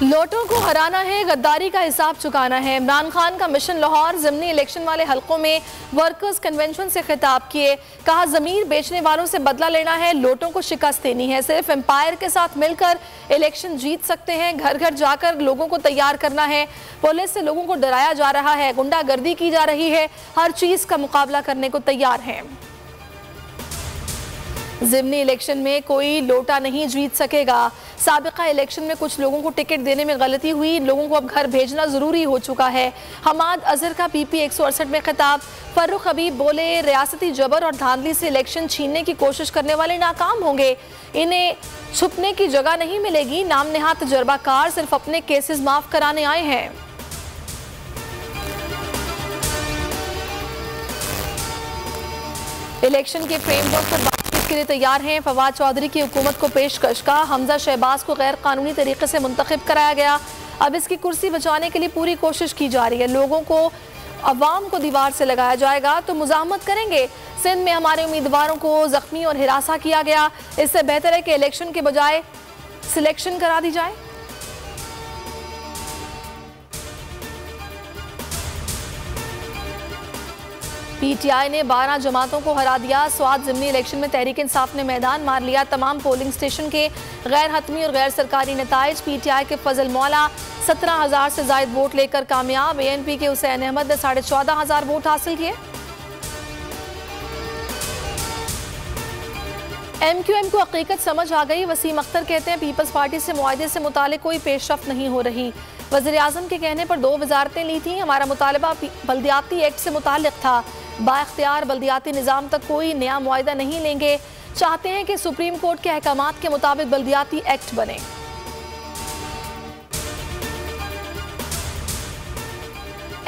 लोटों को हराना है, गद्दारी का हिसाब चुकाना है। इमरान खान का मिशन लाहौर ज़िमनी इलेक्शन वाले हलकों में वर्कर्स कन्वेंशन से खिताब किए। कहा ज़मीर बेचने वालों से बदला लेना है, लोटों को शिकस्त देनी है। सिर्फ एम्पायर के साथ मिलकर इलेक्शन जीत सकते हैं। घर घर जाकर लोगों को तैयार करना है। पुलिस से लोगों को डराया जा रहा है, गुंडागर्दी की जा रही है, हर चीज़ का मुकाबला करने को तैयार हैं। ज़िमनी इलेक्शन में कोई लोटा नहीं जीत सकेगा। साबिका इलेक्शन में कुछ लोगों को टिकट देने में गलती हुई, इन लोगों को अब घर भेजना ज़रूरी हो चुका है। हमाद अजहर का PP 168 में खिताब। फर्रुख हबीब बोले, रियासती जबर और धांधली से इलेक्शन छीनने की कोशिश करने वाले नाकाम होंगे। इन्हें छुपने की जगह नहीं मिलेगी। नाम नेहाद तजर्बाकार सिर्फ अपने केसेस माफ कराने आए हैं। इलेक्शन के फ्रेमवर्क पर के लिए तैयार हैं। फवाद चौधरी की हुकूमत को पेशकश का। हमजा शहबाज को गैर कानूनी तरीके से मुंतखब कराया गया। अब इसकी कुर्सी बचाने के लिए पूरी कोशिश की जा रही है। लोगों को, अवाम को दीवार से लगाया जाएगा तो मुजाहमत करेंगे। सिंध में हमारे उम्मीदवारों को जख्मी और हिरासा किया गया। इससे बेहतर है कि इलेक्शन के बजाय सिलेक्शन करा दी जाए। PTI ने 12 जमातों को हरा दिया। स्वात ज़िमनी इलेक्शन में तहरीक इंसाफ ने मैदान मार लिया। तमाम पोलिंग स्टेशन के गैर हतमी और गैर सरकारी नताइज। PTI के फजल मौला 17,000 से ज़ायद वोट लेकर कामयाब। ANP के हुसैन अहमद ने 14,500 वोट हासिल किए। MQM को हकीकत समझ आ गई। वसीम अख्तर कहते हैं, पीपल्स पार्टी से मुआहदे से मुतालिक कोई पेशरफ्त नहीं हो रही। वज़ीर आज़म के कहने पर 2 वजारतें ली थी। हमारा मुतालबा बल्दियाती एक्ट से मुताल्लिक था। बाख्तियार बल्दियाती निज़ाम तक कोई नया मुआहदा नहीं लेंगे। चाहते हैं कि सुप्रीम कोर्ट के अहकामात के मुताबिक बल्दियाती एक्ट बने।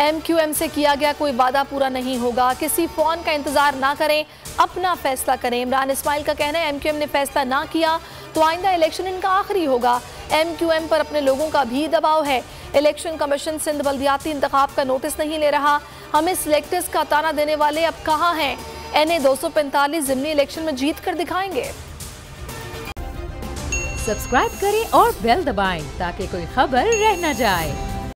MQM से किया गया कोई वादा पूरा नहीं होगा। किसी फोन का इंतजार ना करें, अपना फैसला करें। इमरान इस्माइल का कहना है, MQM ने फैसला ना किया तो आइंदा इलेक्शन इनका आखिरी होगा। MQM पर अपने लोगों का भी दबाव है। इलेक्शन कमीशन सिंध बल्दियाती इंतखाब का नोटिस नहीं ले रहा। हमें सिलेक्टर्स का ताना देने वाले अब कहाँ हैं? NA 245 ज़िमनी इलेक्शन में जीत कर दिखाएंगे। सब्सक्राइब करें और बेल दबाएं ताकि कोई खबर रह न जाए।